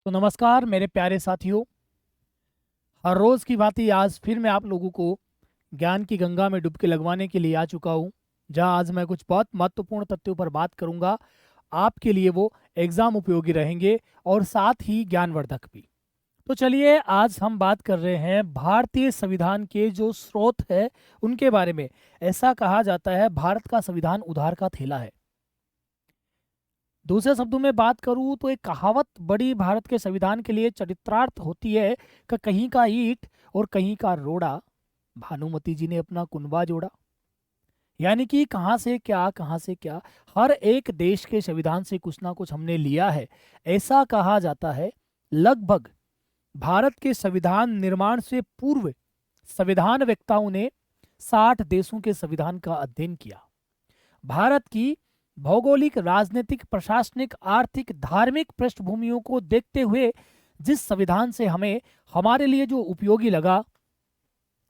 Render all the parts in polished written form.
तो नमस्कार मेरे प्यारे साथियों। हर रोज़ की भांति आज फिर मैं आप लोगों को ज्ञान की गंगा में डुबकी लगवाने के लिए आ चुका हूँ, जहाँ आज मैं कुछ बहुत महत्वपूर्ण तथ्यों पर बात करूँगा। आपके लिए वो एग्ज़ाम उपयोगी रहेंगे और साथ ही ज्ञानवर्धक भी। तो चलिए आज हम बात कर रहे हैं भारतीय संविधान के जो स्रोत है उनके बारे में। ऐसा कहा जाता है भारत का संविधान उधार का थैला है। दूसरे शब्दों में बात करूं तो एक कहावत बड़ी भारत के संविधान के लिए चरित्रार्थ होती है कि कहीं का ईंट और कहीं का रोड़ा, भानुमति जी ने अपना कुनबा जोड़ा। यानी कि कहाँ से क्या हर एक देश के संविधान से कुछ ना कुछ हमने लिया है। ऐसा कहा जाता है लगभग भारत के संविधान निर्माण से पूर्व संविधान वेत्ताओं ने 60 देशों के संविधान का अध्ययन किया। भारत की भौगोलिक, राजनीतिक, प्रशासनिक, आर्थिक, धार्मिक पृष्ठभूमियों को देखते हुए जिस संविधान से हमें हमारे लिए जो उपयोगी लगा,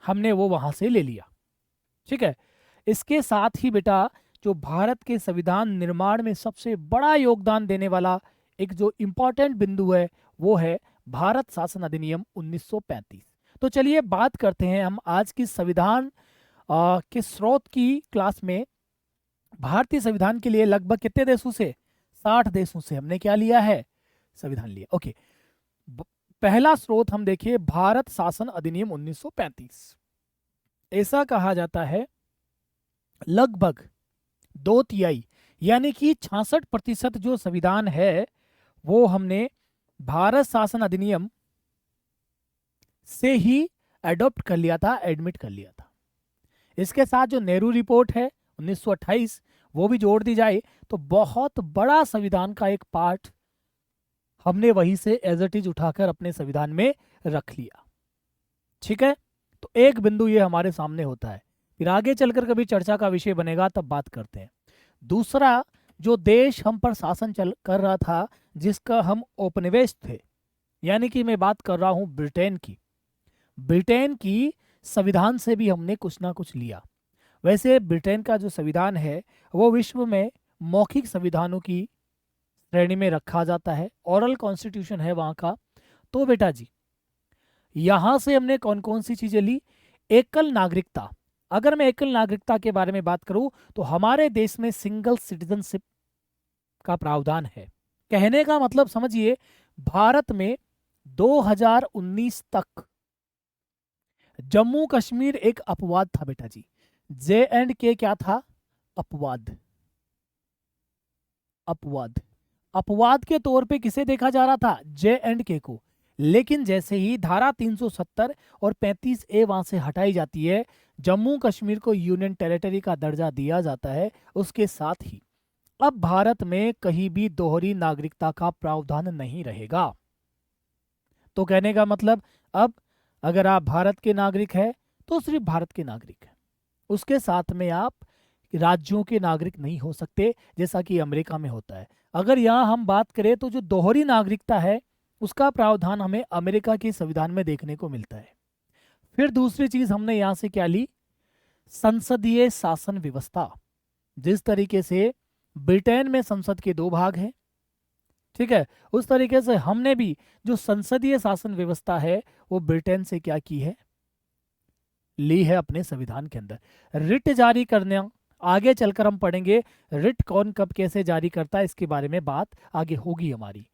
हमने वो वहां से ले लिया। ठीक है। इसके साथ ही बेटा, जो भारत के संविधान निर्माण में सबसे बड़ा योगदान देने वाला एक जो इम्पोर्टेंट बिंदु है वो है भारत शासन अधिनियम 1935। तो चलिए बात करते हैं हम आज की संविधान के स्रोत की क्लास में। भारतीय संविधान के लिए लगभग कितने देशों से? 60 देशों से हमने क्या लिया है? संविधान लिया। ओके। पहला स्रोत हम देखिए, भारत शासन अधिनियम 1935। ऐसा कहा जाता है लगभग 2/3 यानी कि 66% जो संविधान है वो हमने भारत शासन अधिनियम से ही एडॉप्ट कर लिया था, एडमिट कर लिया था। इसके साथ जो नेहरू रिपोर्ट है 1928 वो भी जोड़ दी जाए तो बहुत बड़ा संविधान का एक पार्ट हमने वहीं से एज इट इज उठाकर अपने संविधान में रख लिया। ठीक है। तो एक बिंदु ये हमारे सामने होता है, फिर आगे चलकर कभी चर्चा का विषय बनेगा तब बात करते हैं। दूसरा, जो देश हम पर शासन चल कर रहा था, जिसका हम औपनिवेश थे, यानी कि मैं बात कर रहा हूं ब्रिटेन की। ब्रिटेन की संविधान से भी हमने कुछ ना कुछ लिया। वैसे ब्रिटेन का जो संविधान है वो विश्व में मौखिक संविधानों की श्रेणी में रखा जाता है, ओरल कॉन्स्टिट्यूशन है वहाँ का। तो बेटा जी, यहाँ से हमने कौन कौन सी चीज़ें ली? एकल नागरिकता। अगर मैं एकल नागरिकता के बारे में बात करूँ तो हमारे देश में सिंगल सिटीजनशिप का प्रावधान है। कहने का मतलब समझिए, भारत में 2019 तक जम्मू कश्मीर एक अपवाद था बेटा जी। J&K क्या था? अपवाद। अपवाद अपवाद के तौर पे किसे देखा जा रहा था? J&K को। लेकिन जैसे ही धारा 370 और 35A वहां से हटाई जाती है, जम्मू कश्मीर को यूनियन टेरिटरी का दर्जा दिया जाता है। उसके साथ ही अब भारत में कहीं भी दोहरी नागरिकता का प्रावधान नहीं रहेगा। तो कहने का मतलब, अब अगर आप भारत के नागरिक हैं तो सिर्फ भारत के नागरिक हैं, उसके साथ में आप राज्यों के नागरिक नहीं हो सकते, जैसा कि अमेरिका में होता है। अगर यहाँ हम बात करें तो जो दोहरी नागरिकता है उसका प्रावधान हमें अमेरिका के संविधान में देखने को मिलता है। फिर दूसरी चीज हमने यहाँ से क्या ली? संसदीय शासन व्यवस्था। जिस तरीके से ब्रिटेन में संसद के 2 भाग हैं, ठीक है, उस तरीके से हमने भी जो संसदीय शासन व्यवस्था है वो ब्रिटेन से क्या की है? ली है अपने संविधान के अंदर। रिट जारी करने आगे चलकर हम पढ़ेंगे, रिट कौन कब कैसे जारी करता है इसके बारे में बात आगे होगी हमारी।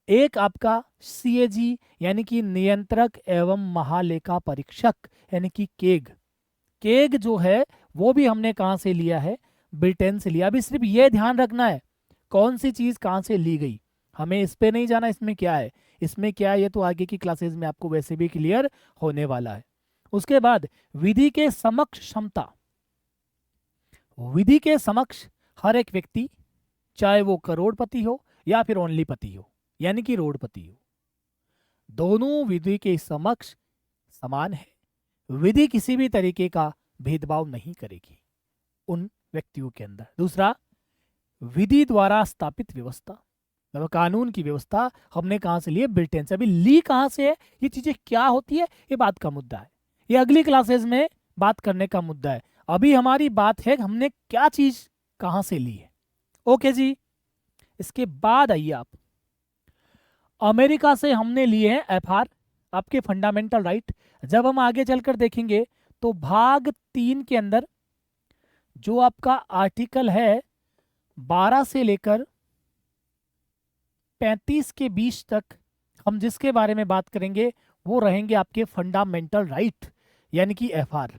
एक आपका CAG यानी कि नियंत्रक एवं महालेखा परीक्षक, यानी कि केग। केग जो है वो भी हमने कहाँ से लिया है? ब्रिटेन से लिया। अभी सिर्फ ये ध्यान रखना है कौन सी चीज कहाँ से ली गई, हमें इस पे नहीं जाना इसमें क्या है, इसमें क्या है, ये तो आगे की क्लासेस में आपको वैसे भी क्लियर होने वाला है। उसके बाद विधि के समक्ष क्षमता। विधि के समक्ष हर एक व्यक्ति, चाहे वो करोड़पति हो या फिर ओनलीपति हो, यानी कि रोडपति हो, दोनों विधि के समक्ष समान है। विधि किसी भी तरीके का भेदभाव नहीं करेगी उन व्यक्तियों के अंदर। दूसरा, विधि द्वारा स्थापित व्यवस्था, मतलब कानून की व्यवस्था हमने कहां से ली है? ब्रिटेन से। अभी ली कहां से है, ये चीजें क्या होती है, ये बात का मुद्दा है, ये अगली क्लासेस में बात करने का मुद्दा है। अभी हमारी बात है हमने क्या चीज कहां से ली है। ओके जी। इसके बाद आइए आप, अमेरिका से हमने लिए हैं एफआर, आपके फंडामेंटल राइट। जब हम आगे चलकर देखेंगे तो भाग 3 के अंदर जो आपका आर्टिकल है 12 से लेकर 35 के बीच तक हम जिसके बारे में बात करेंगे वो रहेंगे आपके फंडामेंटल राइट, यानी कि एफआर।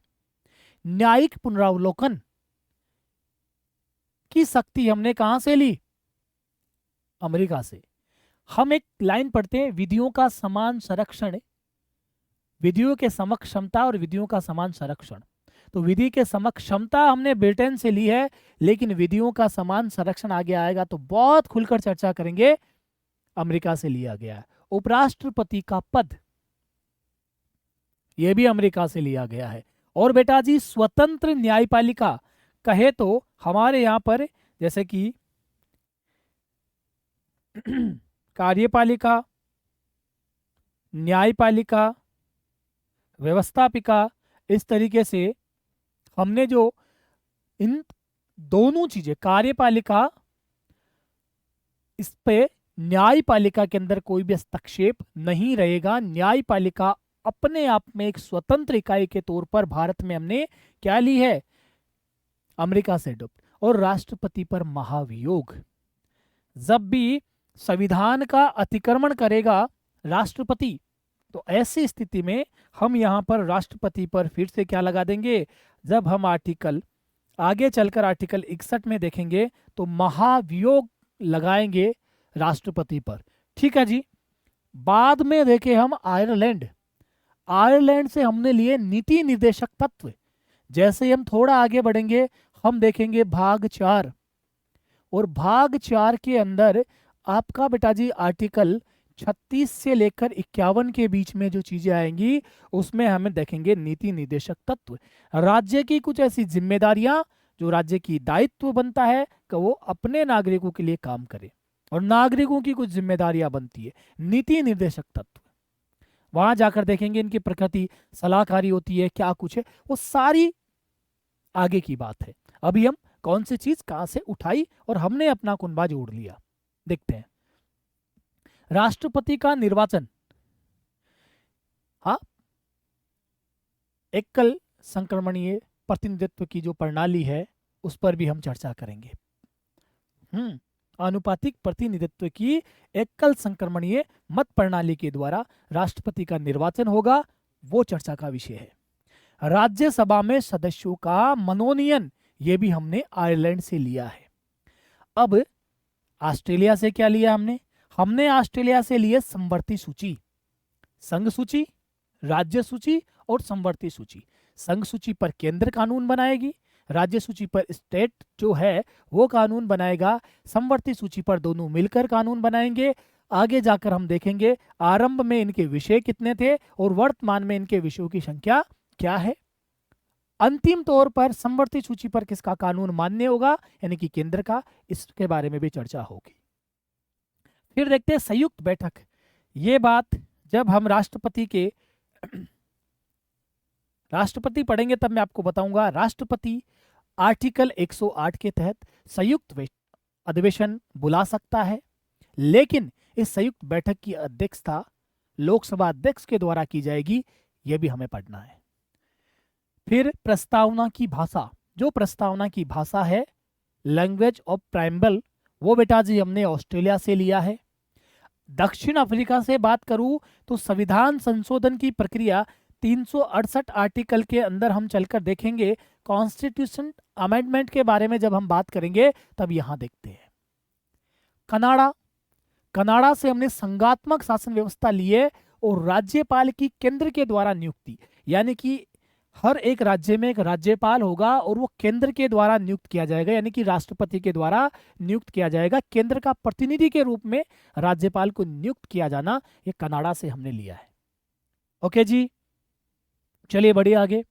न्यायिक पुनरावलोकन की शक्ति हमने कहां से ली? अमेरिका से। हम एक लाइन पढ़ते हैं, विधियों का समान संरक्षण, विधियों के समक्ष क्षमता और विधियों का समान संरक्षण। तो विधि के समक्ष क्षमता हमने ब्रिटेन से ली है, लेकिन विधियों का समान संरक्षण आगे आएगा तो बहुत खुलकर चर्चा करेंगे, अमेरिका से लिया गया है। उपराष्ट्रपति का पद यह भी अमेरिका से लिया गया है। और बेटा जी स्वतंत्र न्यायपालिका कहे तो हमारे यहां पर जैसे कि कार्यपालिका, न्यायपालिका, व्यवस्थापिका, इस तरीके से हमने जो इन दोनों चीजें, कार्यपालिका, इस पे न्यायपालिका के अंदर कोई भी हस्तक्षेप नहीं रहेगा। न्यायपालिका अपने आप में एक स्वतंत्र इकाई के तौर पर भारत में हमने क्या ली है? अमेरिका से अडॉप्ट। और राष्ट्रपति पर महाभियोग, जब भी संविधान का अतिक्रमण करेगा राष्ट्रपति, तो ऐसी स्थिति में हम यहां पर राष्ट्रपति पर फिर से क्या लगा देंगे? जब हम आर्टिकल आगे चलकर आर्टिकल 61 में देखेंगे तो महाभियोग लगाएंगे राष्ट्रपति पर। ठीक है जी। बाद में देखें हम आयरलैंड, आयरलैंड से हमने लिए नीति निर्देशक तत्व। जैसे हम थोड़ा आगे बढ़ेंगे हम देखेंगे भाग 4, और भाग 4 के अंदर आपका बेटा जी आर्टिकल 36 से लेकर 51 के बीच में जो चीजें आएंगी उसमें हमें देखेंगे नीति निर्देशक तत्व। राज्य की कुछ ऐसी जिम्मेदारियां जो राज्य की दायित्व बनता है कि वो अपने नागरिकों के लिए काम करे, और नागरिकों की कुछ जिम्मेदारियां बनती है, नीति निर्देशक तत्व। वहां जाकर देखेंगे इनकी प्रकृति, सलाहकारी होती है, क्या कुछ है, वो सारी आगे की बात है। अभी हम कौन सी चीज कहां से उठाई और हमने अपना कुनबा जोड़ लिया, देखते हैं। राष्ट्रपति का निर्वाचन, हाँ, एकल संक्रमणीय प्रतिनिधित्व की जो प्रणाली है उस पर भी हम चर्चा करेंगे। आनुपातिक प्रतिनिधित्व की एकल संक्रमणीय मत प्रणाली के द्वारा राष्ट्रपति का निर्वाचन होगा, वो चर्चा का विषय है। राज्यसभा में सदस्यों का मनोनयन, ये भी हमने आयरलैंड से लिया है। अब ऑस्ट्रेलिया से क्या लिया हमने? हमने ऑस्ट्रेलिया से लिए समवर्ती सूची, संघ सूची, राज्य सूची और समवर्ती सूची। संघ सूची पर केंद्र कानून बनाएगी, राज्य सूची पर स्टेट जो है वो कानून बनाएगा, समवर्ती सूची पर दोनों मिलकर कानून बनाएंगे। आगे जाकर हम देखेंगे आरंभ में इनके विषय कितने थे और वर्तमान में इनके विषयों की संख्या क्या है। अंतिम तौर पर समवर्ती सूची पर किसका कानून मान्य होगा, यानी कि केंद्र का, इसके बारे में भी चर्चा होगी। फिर देखते हैं संयुक्त बैठक। ये बात जब हम राष्ट्रपति पढ़ेंगे तब मैं आपको बताऊंगा। राष्ट्रपति आर्टिकल 108 के तहत संयुक्त अधिवेशन बुला सकता है, लेकिन इस संयुक्त बैठक की अध्यक्षता लोकसभा अध्यक्ष के द्वारा की जाएगी, यह भी हमें पढ़ना है। फिर प्रस्तावना की भाषा, जो प्रस्तावना की भाषा है लैंग्वेज ऑफ प्राइम्बल, वो बेटा जी हमने ऑस्ट्रेलिया से लिया है। दक्षिण अफ्रीका से बात करूं तो संविधान संशोधन की प्रक्रिया 368 आर्टिकल के अंदर हम चलकर देखेंगे। कॉन्स्टिट्यूशन अमेंडमेंट के बारे में जब हम बात करेंगे तब यहां देखते हैं। कनाडा से हमने संघात्मक शासन व्यवस्था लिए और राज्यपाल की केंद्र के द्वारा नियुक्ति, यानी कि हर एक राज्य में एक राज्यपाल होगा और वो केंद्र के द्वारा नियुक्त किया जाएगा, यानी कि राष्ट्रपति के द्वारा नियुक्त किया जाएगा। केंद्र का प्रतिनिधि के रूप में राज्यपाल को नियुक्त किया जाना, ये कनाडा से हमने लिया है। ओके जी, चलिए बढ़िए आगे।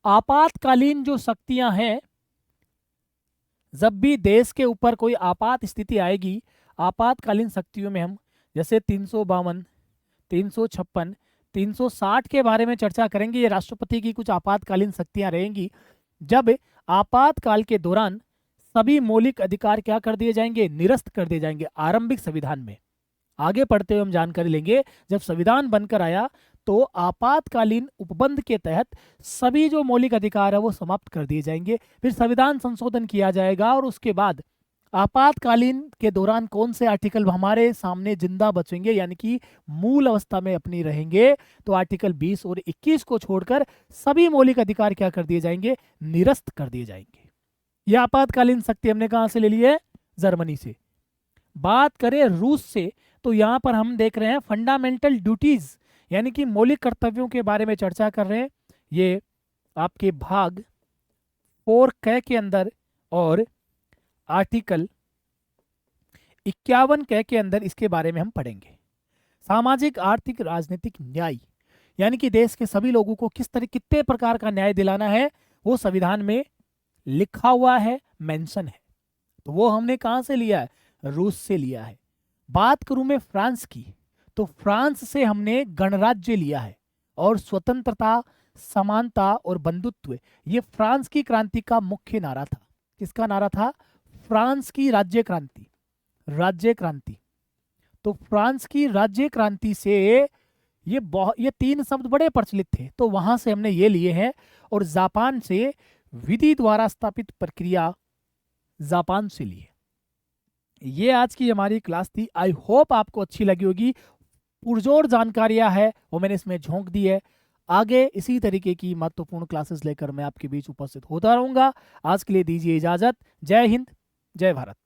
आपातकालीन जो शक्तियां हैं, जब भी देश के ऊपर कोई आपात स्थिति आएगी, आपातकालीन शक्तियों में हम जैसे 352, 356, 360 के बारे में चर्चा करेंगे। ये राष्ट्रपति की कुछ आपातकालीन शक्तियां रहेंगी। जब आपातकाल के दौरान सभी मौलिक अधिकार क्या कर दिए जाएंगे? निरस्त कर दिए जाएंगे आरंभिक संविधान में। आगे पढ़ते हुए हम जानकारी लेंगे, जब संविधान बनकर आया तो आपातकालीन उपबंध के तहत सभी जो मौलिक अधिकार है वो समाप्त कर दिए जाएंगे। फिर संविधान संशोधन किया जाएगा और उसके बाद आपातकालीन के दौरान कौन से आर्टिकल हमारे सामने जिंदा बचेंगे, यानी कि मूल अवस्था में अपनी रहेंगे, तो आर्टिकल 20 और 21 को छोड़कर सभी मौलिक अधिकार क्या कर दिए जाएंगे, निरस्त कर दिए जाएंगे। यह आपातकालीन शक्ति हमने कहां से ले ली है, जर्मनी से। बात करें रूस से, तो यहां पर हम देख रहे हैं फंडामेंटल ड्यूटीज यानी कि मौलिक कर्तव्यों के बारे में चर्चा कर रहे हैं। ये आपके भाग 4 क के अंदर और आर्टिकल 51 क के अंदर इसके बारे में हम पढ़ेंगे। सामाजिक आर्थिक राजनीतिक न्याय यानी कि देश के सभी लोगों को कितने प्रकार का न्याय दिलाना है वो संविधान में लिखा हुआ है, मेंशन है। तो वो हमने कहां से लिया है, रूस से लिया है। बात करूं मैं फ्रांस की, तो फ्रांस से हमने गणराज्य लिया है और स्वतंत्रता, समानता और बंधुत्व, ये फ्रांस की क्रांति का मुख्य नारा था। किसका नारा था, फ्रांस की राज्य क्रांति, राज्य क्रांति। तो फ्रांस की राज्य क्रांति से ये 3 शब्द बड़े प्रचलित थे, तो वहां से हमने ये लिए हैं। और जापान से विधि द्वारा स्थापित प्रक्रिया, जापान से लिए। ये आज की हमारी क्लास थी। आई होप आपको अच्छी लगी होगी। पुरजोर जानकारियां है वो मैंने इसमें झोंक दी है। आगे इसी तरीके की महत्वपूर्ण क्लासेस लेकर मैं आपके बीच उपस्थित होता रहूंगा। आज के लिए दीजिए इजाजत। जय हिंद, जय भारत।